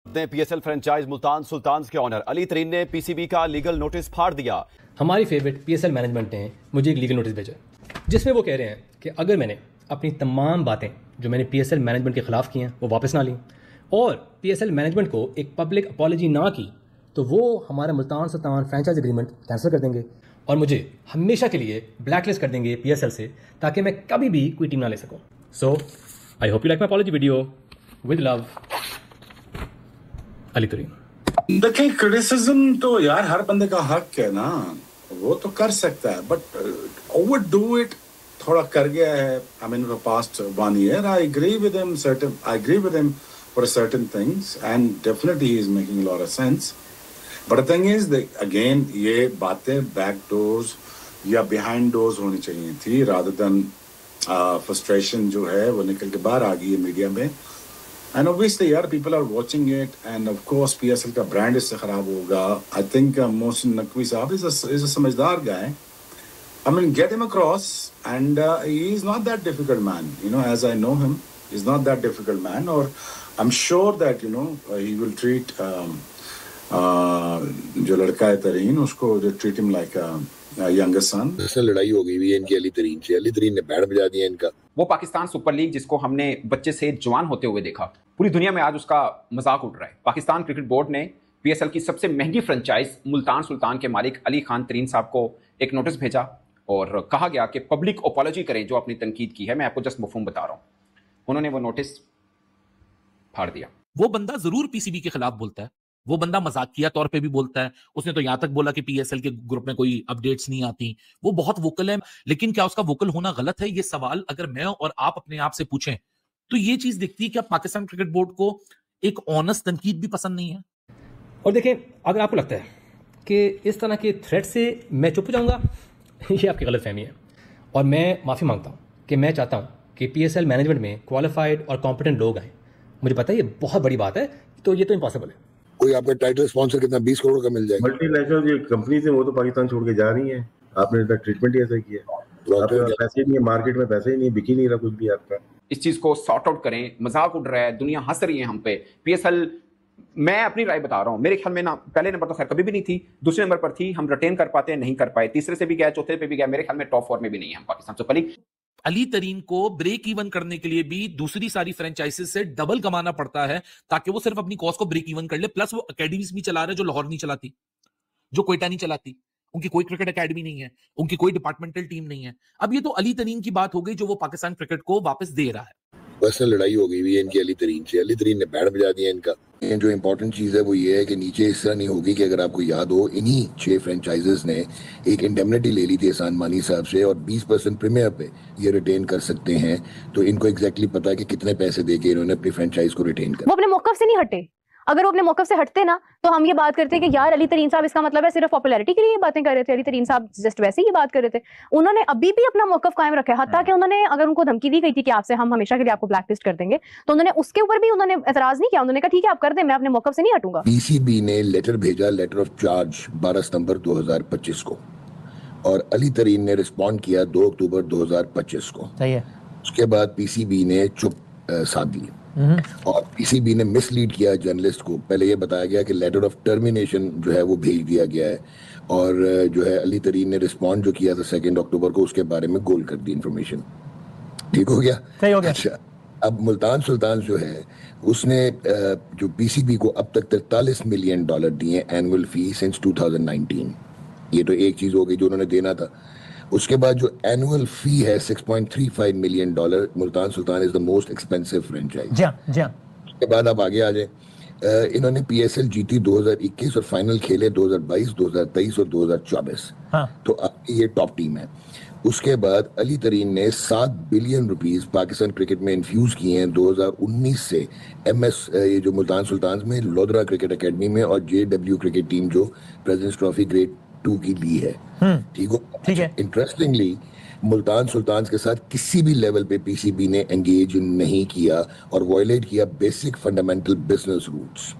PSL franchise Multan sultans के honour Ali तरीन ने पीसीबी का लीगल नोटिस फाड़ दिया। हमारी फेवरेट पीएसएल मैनेजमेंट ने मुझे एक लीगल नोटिस भेजा जिसमें वो कह रहे हैं कि अगर मैंने अपनी तमाम बातें जो मैंने पीएसएल मैनेजमेंट के खिलाफ की हैं वो वापस ना ली और पीएसएल मैनेजमेंट को एक पब्लिक अपॉलॉजी ना की तो वो हमारा Multan Sultan franchise agreement cancel कर देंगे और मुझे हमेशा के लिए ब्लैकलिस्ट कर देंगे पीएसएल से ताकि मैं कभी भी कोई टीम ना ले सकूं। So I hope you like my apology video. With love, Ali Tareen. देखिए, क्रिटिसिज्म तो यार हर बंदे का हक है ना, वो तो कर सकता है, बट ओवरडू इट थोड़ा कर गया है। I mean past 1 year I agree with him for certain things and definitely he is making a lot of sense, but the thing is again ये बातें बैक डोर्स या बिहाइंड डोर्स होनी चाहिए थी, रादर देन फ्रस्ट्रेशन जो है वो निकल के बाहर आ गई है मीडिया में। And obviously, यार, people are watching it, and of course, PSL का brand इससे खराब होगा। I think Mohsin Naqvi साहब is a समझदार guy. I mean, get him across, and he is not that difficult man. You know, as I know him, he's not that difficult man. Or I'm sure that he will treat जो लड़का है तरीन उसको treat him like a younger son. इससे लड़ाई हो गई हुई है इनकी अली तरीन से। अली तरीन ने बैंड बजा दिया इनका। वो पाकिस्तान सुपर लीग जिसको हमने बच्चे से जवान होते हुए देखा, पूरी दुनिया में आज उसका मजाक उड़ रहा है। पाकिस्तान क्रिकेट बोर्ड ने पीएसएल की सबसे महंगी फ्रेंचाइज मुल्तान सुल्तान के मालिक अली खान तरीन साहब को एक नोटिस भेजा और कहा गया कि पब्लिक अपॉलॉजी करें जो अपनी तनकीद की है। मैं आपको जस्ट मफहूम बता रहा हूं। उन्होंने वो नोटिस फाड़ दिया। वो बंदा जरूर पीसीबी के खिलाफ बोलता है, वो बंदा मजाकिया तौर पे भी बोलता है। उसने तो यहां तक बोला कि पीएसएल के ग्रुप में कोई अपडेट्स नहीं आती। वो बहुत वोकल है, लेकिन क्या उसका वोकल होना गलत है? ये सवाल अगर मैं और आप अपने आप से पूछें तो ये चीज दिखती है कि पाकिस्तान क्रिकेट बोर्ड को एक ऑनेस्ट तनकीद भी पसंद नहीं है। और देखें, अगर आपको लगता है कि इस तरह के थ्रेट से मैं चुप जाऊंगा, ये आपकी गलतफहमी है और मैं माफ़ी मांगता हूं कि मैं चाहता हूं कि पीएसएल मैनेजमेंट में क्वालिफाइड और कॉम्पिटेंट लोग आए। मुझे पता है ये बहुत बड़ी बात है, तो ये तो इम्पॉसिबल है। कोई आपका टाइटल स्पॉन्सर कितना 20 करोड़ का मिल जाएगा। मल्टीनेशनल जो कंपनीज है वो तो पाकिस्तान छोड़ के जा रही हैं। आपने इतना ट्रीटमेंट ही ऐसा किया, पैसे नहीं है मार्केट में, पैसे ही नहीं, बिक ही नहीं रहा कुछ भी आपका। इस चीज को सॉर्ट आउट करें। मजाक उड़ रहा है, दुनिया हंस रही है हम पे। पीएसएल, मैं अपनी राय बता रहा हूं, मेरे ख्याल में ना पहले नंबर तो खैर कभी भी नहीं थी, दूसरे नंबर पर थी। हम रिटेन कर पाते नहीं कर पाए, तीसरे से भी गया, चौथे पे भी गया। मेरे ख्याल में टॉप 4 में भी नहीं है हम पाकिस्तान सुपर लीग। अली तरीन को ब्रेक इवन करने के लिए भी दूसरी सारी फ्रेंचाइजीज से डबल कमाना पड़ता है ताकि वो सिर्फ अपनी कॉस्ट को ब्रेक इवन कर ले। प्लस वो एकेडमीज भी चला रहे जो लाहौर नहीं चलाती, जो कोयटा नहीं चलाती। उनकी कोई क्रिकेट एकेडमी नहीं है, उनकी कोई डिपार्टमेंटल टीम नहीं है। अब ये तो अली तरीन की बात हो गई जो वो पाकिस्तान क्रिकेट को वापस दे रहा है। पर्सनल लड़ाई हो गई हुई है इनकी अली तरीन से। अली तरीन ने बैंड बजा दिया इनका। जो इम्पोर्टेंट चीज़ है वो ये है कि नीचे इस तरह नहीं होगी कि अगर आपको याद हो, इन्हीं 6 फ्रेंचाइजेस ने एक इंडेमनिटी ले ली थी एहसान मानी साहब से और 20% प्रीमियर पे ये रिटेन कर सकते हैं। तो इनको एग्जैक्टली पता है कि कितने पैसे देके इन्होंने अपनी फ्रेंचाइज को रिटेन कर। वो अपने मौकफ से नहीं हटे। अगर वो अपने मौकफ से हटते ना तो हम ये बात करते कि यार अली तरीन साहब, इसका मतलब है सिर्फ पॉपुलैरिटी के लिए ये बातें कर रहे थे। अली तरीन साहब जस्ट वैसे ही ये बात कर रहे थे। उन्होंने अभी भी अपना मौकफ कायम रखा है, हत्ता कि उन्होंने, अगर उनको धमकी दी गई थी कि आपसे हम हमेशा के लिए आपको ब्लैकलिस्ट कर देंगे, तो उन्होंने उसके ऊपर भी उन्होंने एतराज नहीं किया। उन्होंने कहा ठीक है आप कर दें, मैं अपने मौकफ से नहीं हटूंगा। पीसीबी ने लेटर भेजा, लेटर ऑफ चार्ज 12 सितंबर 2025 को, और अली तरीन ने रिस्पॉन्ड किया 2 अक्टूबर 2025 को। सही है। उसके बाद पीसीबी ने चुप साध ली और पीसीबी ने मिसलीड किया जर्नलिस्ट को। पहले ये बताया गया कि लेटर ऑफ टर्मिनेशन जो है वो भेज दिया गया है और जो है अली तरीन ने रिस्पॉन्ड जो किया था 2 अक्टूबर को, उसके बारे में गोल कर दी इंफॉर्मेशन। ठीक हो गया? सही हो गया। अच्छा, अब मुल्तान सुल्तान जो है उसने जो पीसीबी को अब तक $43 मिलियन दिए एनुअल फी सिंस 2019। ये तो एक चीज हो गई जो उन्होंने देना था। उसके बाद जो एनुअल फी है $6.35 million, Multan Sultan is the most expensive franchise. जी जी। उसके बाद आप आगे आ जाए, इन्होंने पीएसएल जीती 2021 और फाइनल खेले 2022, 2023 और 2024। हाँ। तो आपकी ये टॉप टीम है। उसके बाद अली तरीन ने $7 बिलियन पाकिस्तान क्रिकेट में इन्फ्यूज किए हैं 2019 से। एमएस ये जो मुल्तान सुल्तान में लोधरा क्रिकेट एकेडमी में और जेडब्ल्यू क्रिकेट टीम जो प्रेसिडेंट्स ट्रॉफी ग्रेड 2 की ली है। ठीक है। इंटरेस्टिंगली मुल्तान सुल्तान के साथ किसी भी लेवल पे पीसीबी ने एंगेज नहीं किया और वायलेट किया बेसिक फंडामेंटल बिजनेस रूल्स।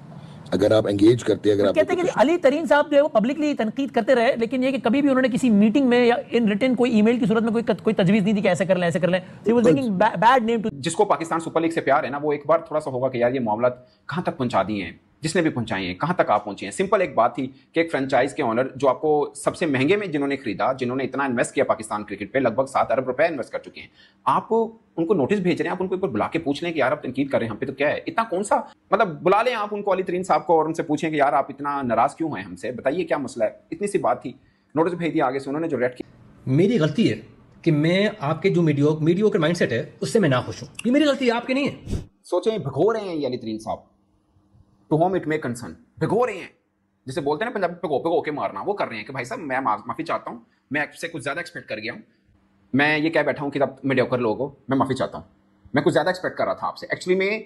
अगर आप एंगेज करते, अगर आप कहते हैं कि अली तरीन साहब जो है वो पब्लिकली तनकीद करते रहे, लेकिन ये कि कभी भी उन्होंने किसी मीटिंग में या इन रिटन कोई ईमेल की सूरत में कोई तजवीज नहीं दी कि ऐसे कर लें ऐसे कर लें। He was making bad name too. जिसको पाकिस्तान सुपर लीग से प्यार है ना, वो एक बार थोड़ा सा होगा कि यार ये मामला कहां तक पहुंचा दिए हैं। जिसने भी पहुंचाई हैं, कहां तक आप पहुंचे हैं। सिंपल एक बात थी कि एक फ्रेंचाइज के ऑनर जो आपको सबसे महंगे में जिन्होंने खरीदा, जिन्होंने इतना इन्वेस्ट किया पाकिस्तान क्रिकेट पे, लगभग 7 अरब रुपए इन्वेस्ट कर चुके हैं, आप उनको नोटिस भेज रहे हैं, आप उनको एक बार बुला के पूछ लें कि यार आप तनकीद कर रहे हैं हम पे, तो क्या है इतना कौन सा, मतलब बुला लें आप उनको, अली तरीन साहब को, और उनसे पूछें कि यार आप इतना नाराज क्यों हैं हमसे, बताइए क्या मसला है। इतनी सी बात थी, नोटिस भेज दिया आगे से उन्होंने जो रेड किया। मेरी गलती है कि मैं आपके जो मीडियोकर माइंडसेट है उससे मैं ना खुश हूं, ये मेरी गलती है, आपकी नहीं है। सोचें भिगो रहे हैं ये अली तरीन साहब, to whom it may concern, भिगो रहे हैं, जिसे बोलते हैं ना पंजाबी भिगो के मारना, वो कर रहे हैं कि भाई साहब मैं माफी चाहता हूं, मैं आपसे कुछ ज्यादा एक्सपेक्ट कर गया हूं, मैं ये कह बैठा हूं कि आप मीडियोकर लोग हो, मैं माफी चाहता हूं, मैं कुछ ज्यादा एक्सपेक्ट कर रहा था आपसे, एक्चुअली मैं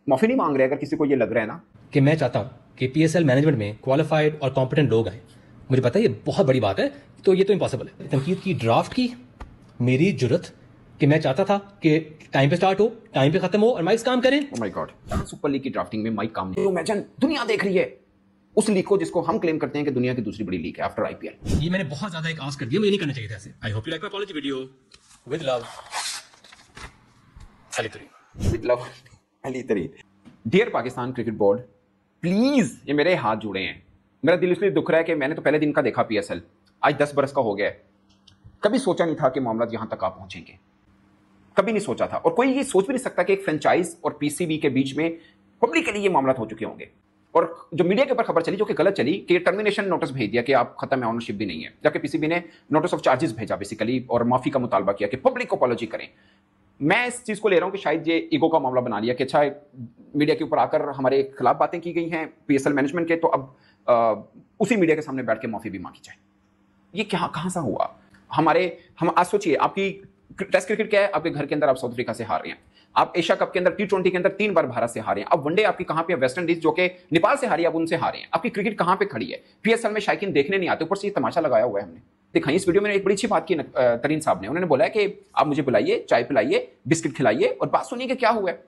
माफी नहीं मांग रहे। अगर किसी को ये लग रहा है ना कि मैं चाहता हूं कि PSL मैनेजमेंट में क्वालिफाइड और कॉम्पिटेंट लोग आए, मुझे पता है ये बहुत बड़ी बात है, तो ये तो इम्पॉसिबल है। तनकीद की ड्राफ्ट की मेरी जुर्रत कि मैं चाहता था कि टाइम पे स्टार्ट हो, टाइम पे खत्म हो और माइक्स काम करें। Oh my God, super league की ड्राफ्टिंग में माइक काम नहीं। इमेजिन दुनिया देख रही है उस लीग को जिसको हम क्लेम करते हैं कि दुनिया की दूसरी बड़ी लीग है आफ्टर IPL। ये मैंने बहुत ज्यादा एक आस्क कर दिया, मुझे नहीं करना चाहिए था ऐसे। I hope you like my apology video. With love, Ali Tareen. With love, Ali Tareen. Dear Pakistan cricket board, please, ये मेरे हाथ जुड़े हैं, मेरा दिल इसलिए दुख रहा है कि मैंने तो पहले दिन का देखा PSL, आज 10 बरस का हो गया है, कभी सोचा नहीं था कि मामला यहां तक आप पहुंचेंगे, कभी नहीं सोचा था, और कोई ये सोच भी नहीं सकता कि एक फ्रेंचाइज और PCB के बीच में पब्लिकली ये मामला हो चुके होंगे। और जो मीडिया के ऊपर खबर चली, जो कि गलत चली, कि टर्मिनेशन नोटिस भेज दिया कि आप खत्म है, ऑनरशिप भी नहीं है, जबकि PCB ने नोटिस ऑफ चार्जेस भेजा बेसिकली और माफी का मुतालबा किया कि पब्लिक को अपॉलॉजी करें। मैं इस चीज को ले रहा हूं कि शायद ये ईगो का मामला बना लिया कि अच्छा मीडिया के ऊपर आकर हमारे खिलाफ बातें की गई हैं PSL मैनेजमेंट के, तो अब उसी मीडिया के सामने बैठ के माफी भी मांगी जाए। ये क्या, कहां से हुआ? हम आज सोचिए, आपकी टेस्ट क्रिकेट क्या है, आपके घर के अंदर आप साउथ अफ्रीका से हार रहे हैं, आप एशिया कप के अंदर T20 के अंदर 3 बार भारत से हारे हैं, अब वनडे आपकी कहां पे है, वेस्ट इंडीज जो कि नेपाल से हारी, अब उनसे हारे हैं, आपकी क्रिकेट कहां पे खड़ी है? PSL में शायकीन देखने नहीं आते, ऊपर से ये तमाशा लगाया हुआ है हमने। दिखाई इस वीडियो में एक बड़ी अच्छी बात की तरीन साहब ने, उन्होंने बोला है कि आप मुझे बुलाइए, चाय पिलाइए, बिस्किट खिलाइए और बात सुनिए कि क्या हुआ है।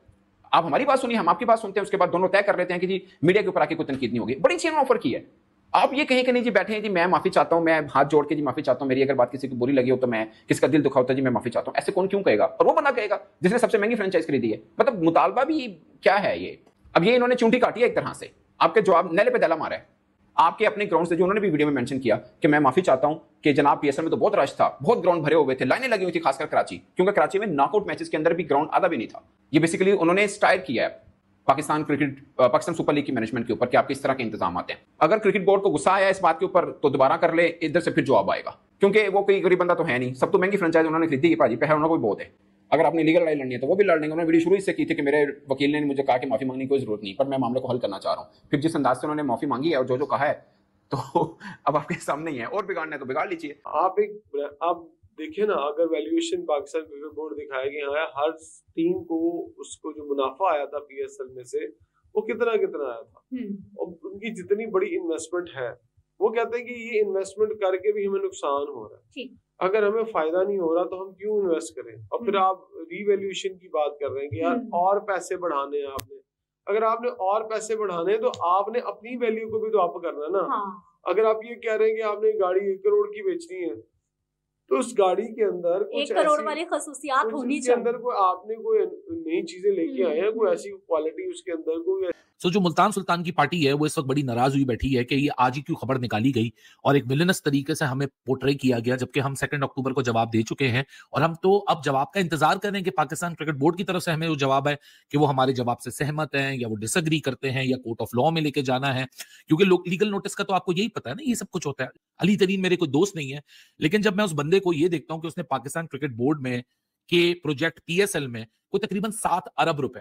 आप हमारी बात सुनिए, हम आपकी बात सुनते हैं, उसके बाद दोनों तय कर लेते हैं कि जी मीडिया के ऊपर आके कोई तनकीद नहीं होगी। बड़ी चीज ऑफर की है, आप ये कहें कि नहीं जी बैठे हैं जी मैं माफी चाहता हूं, मैं हाथ जोड़ के जी माफी चाहता हूं, मेरी अगर बात किसी को बुरी लगी हो तो मैं, किसका दिल दुखा होता है जी मैं माफी चाहता हूं, ऐसे कौन क्यों कहेगा? और वो बंदा कहेगा जिसने सबसे महंगी फ्रेंचाइज खरीदी है। मतलब मुतालबा भी क्या है ये? अब ये इन्होंने चूंटी काटी है एक तरह से, आपके जवाब नैले पे दैला मारा है। आपके अपने ग्राउंड से जो उन्होंने भी वीडियो में मेंशन किया कि मैं माफी चाहता हूं कि जनाब PSL में तो बहुत रश था, बहुत ग्राउंड भरे हुए थे, लाइनें लगी हुई थी, खासकर कराची, क्योंकि कराची में नॉकआउट मैचेस के अंदर भी ग्राउंड आधा भी नहीं था। ये बेसिकली उन्होंने स्टायर किया है पाकिस्तान सुपर लीग की मैनेजमेंट के ऊपर कि आपके इस तरह के इंतजाम आते हैं। अगर क्रिकेट बोर्ड को गुस्सा आया इस बात के ऊपर तो दोबारा कर ले, इधर से फिर जवाब आएगा, क्योंकि वो कोई गरीब बंदा तो है नहीं, सब तो महंगी फ्रेंचाइज उन्होंने खरीदी है भाजी, पैसा उन्होंने कोई बहुत है। अगर आपने लीगल लड़ाई लड़नी है तो वो भी लड़ लेंगे। उन्होंने वीडियो शुरू इससे की थी कि मेरे वकील ने मुझे कहा कि माफी मांगने की कोई जरूरत नहीं, पर मैं मामले को हल करना चाह रहा हूँ। फिर जिस अंदाज से उन्होंने माफी मांगी है और जो कहा है, तो अब आपके सामने ही है, और बिगाड़ना है तो बिगाड़ लीजिए। आप देखिए ना, अगर वैल्यूएशन पाकिस्तान क्रिकेट बोर्ड दिखाया गया है, हर टीम को उसको जो मुनाफा आया था PSL में से वो कितना आया था, और उनकी जितनी बड़ी इन्वेस्टमेंट है, वो कहते हैं कि ये इन्वेस्टमेंट करके भी हमें नुकसान हो रहा है, अगर हमें फायदा नहीं हो रहा तो हम क्यों इन्वेस्ट करें? और फिर आप रीवैल्यूएशन की बात कर रहे हैं कि यार और पैसे बढ़ाने हैं आपने। अगर आपने और पैसे बढ़ाने हैं तो आपने अपनी वैल्यू को भी तो अप करना है ना। अगर आप ये कह रहे हैं कि आपने गाड़ी 1 करोड़ की बेचनी है, तो उस गाड़ी के अंदर कुछ 1 करोड़ वाली खसूसियात होनी चाहिए, अंदर कोई आपने कोई नई चीजें लेके आए हैं, कोई ऐसी क्वालिटी उसके अंदर कोई। सो जो मुल्तान सुल्तान की पार्टी है वो इस वक्त बड़ी नाराज हुई बैठी है कि ये आज ही क्यों खबर निकाली गई और एक विलेनस तरीके से हमें पोर्ट्रे किया गया, जबकि हम 2 अक्टूबर को जवाब दे चुके हैं और हम तो अब जवाब का इंतजार कर रहे हैं कि पाकिस्तान क्रिकेट बोर्ड की तरफ से हमें वो जवाब है कि वो हमारे जवाब से सहमत हैं या वो डिसएग्री करते हैं या कोर्ट ऑफ लॉ में लेके जाना है, क्योंकि लीगल नोटिस का तो आपको यही पता है ना, ये सब कुछ होता है। अली तरीन मेरे कोई दोस्त नहीं है, लेकिन जब मैं उस बंदे को ये देखता हूं कि उसने पाकिस्तान क्रिकेट बोर्ड में के प्रोजेक्ट PSL में कोई तकरीबन 7 अरब रुपए,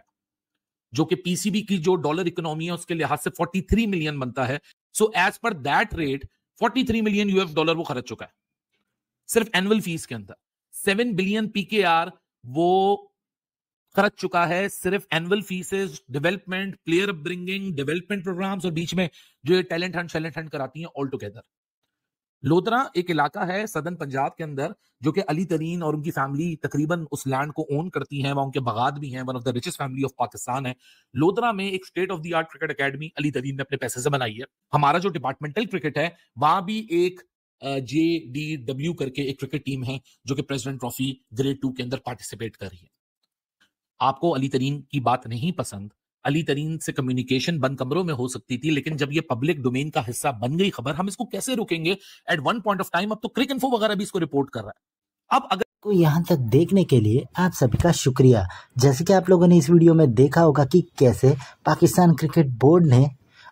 जो कि PCB की जो डॉलर इकोनॉमी है उसके लिहाज से 43 मिलियन बनता है, so as per that rate 43 million $US वो खर्च चुका है सिर्फ एनुअल फीस के अंदर। 7 बिलियन PKR वो खर्च चुका है सिर्फ annual fees, development, player upbringing, development programs और बीच में जो ये टैलेंट हंट कराती हैं ऑल टुगेदर। लोधरा एक इलाका है सदर्न पंजाब के अंदर जो कि अली तरीन और उनकी फैमिली तकरीबन उस लैंड को ओन करती हैं, वहां उनके बगात भी हैं, one of the richest family of Pakistan है। लोधरा में एक state of the art cricket academy Ali तरीन ने अपने पैसे से बनाई है। हमारा जो डिपार्टमेंटल क्रिकेट है वहां भी एक JDW करके एक क्रिकेट टीम है जो कि प्रेसिडेंट ट्रॉफी ग्रेड 2 के अंदर पार्टिसिपेट कर रही है। आपको अली तरीन की बात नहीं पसंद, अली तरीन से कम्युनिकेशन बंद कमरों में हो सकती थी, लेकिन जब ये पब्लिक डोमेन का हिस्सा बन गई खबर, हम इसको कैसे रोकेंगे? At one point of time अब तो क्रिक इन्फो वगैरह भी इसको रिपोर्ट कर रहा है। अब अगर को यहाँ तक देखने के लिए आप सभी का शुक्रिया। जैसे कि आप लोगों ने इस वीडियो में देखा होगा कि कैसे पाकिस्तान क्रिकेट बोर्ड ने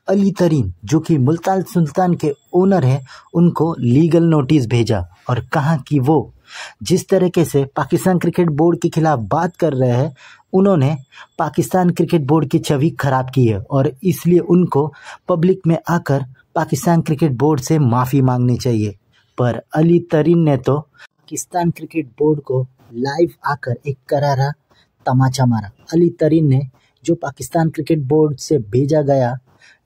अली तरीन, जो कि मुल्तान सुल्तान के ओनर हैं, उनको लीगल नोटिस भेजा और कहा कि वो जिस तरीके से पाकिस्तान क्रिकेट बोर्ड के खिलाफ बात कर रहे हैं, उन्होंने पाकिस्तान क्रिकेट बोर्ड की छवि खराब की है और इसलिए उनको पब्लिक में आकर पाकिस्तान क्रिकेट बोर्ड से माफ़ी मांगनी चाहिए। पर अली तरीन ने तो पाकिस्तान क्रिकेट बोर्ड को लाइव आकर एक करारा तमाचा मारा। अली तरीन ने जो पाकिस्तान क्रिकेट बोर्ड से भेजा गया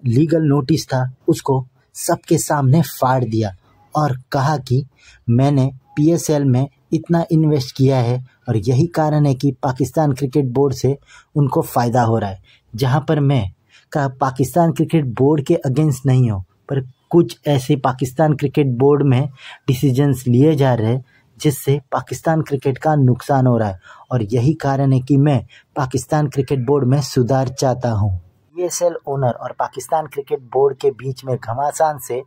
लीगल नोटिस था, उसको सबके सामने फाड़ दिया और कहा कि मैंने पीएसएल में इतना इन्वेस्ट किया है और यही कारण है कि पाकिस्तान क्रिकेट बोर्ड से उनको फ़ायदा हो रहा है। जहां पर मैं पाकिस्तान क्रिकेट बोर्ड के अगेंस्ट नहीं हूं, पर कुछ ऐसे पाकिस्तान क्रिकेट बोर्ड में डिसीजंस लिए जा रहे हैं जिससे पाकिस्तान क्रिकेट का नुकसान हो रहा है और यही कारण है कि मैं पाकिस्तान क्रिकेट बोर्ड में सुधार चाहता हूं। पीएसएल ओनर और पाकिस्तान क्रिकेट बोर्ड के बीच में घमासान से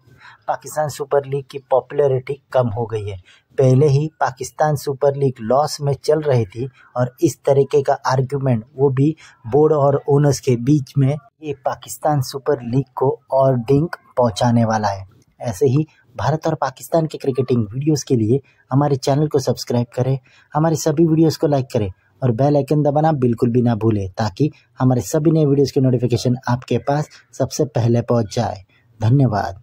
पाकिस्तान सुपर लीग की पॉपुलैरिटी कम हो गई है। पहले ही पाकिस्तान सुपर लीग लॉस में चल रही थी और इस तरीके का आर्गुमेंट, वो भी बोर्ड और ओनर्स के बीच में, ये पाकिस्तान सुपर लीग को और डिंक पहुंचाने वाला है। ऐसे ही भारत और पाकिस्तान के क्रिकेटिंग वीडियोस के लिए हमारे चैनल को सब्सक्राइब करें, हमारे सभी वीडियोस को लाइक करें और बेल आइकन दबाना बिल्कुल भी ना भूलें ताकि हमारे सभी नए वीडियोस के नोटिफिकेशन आपके पास सबसे पहले पहुंच जाए। धन्यवाद।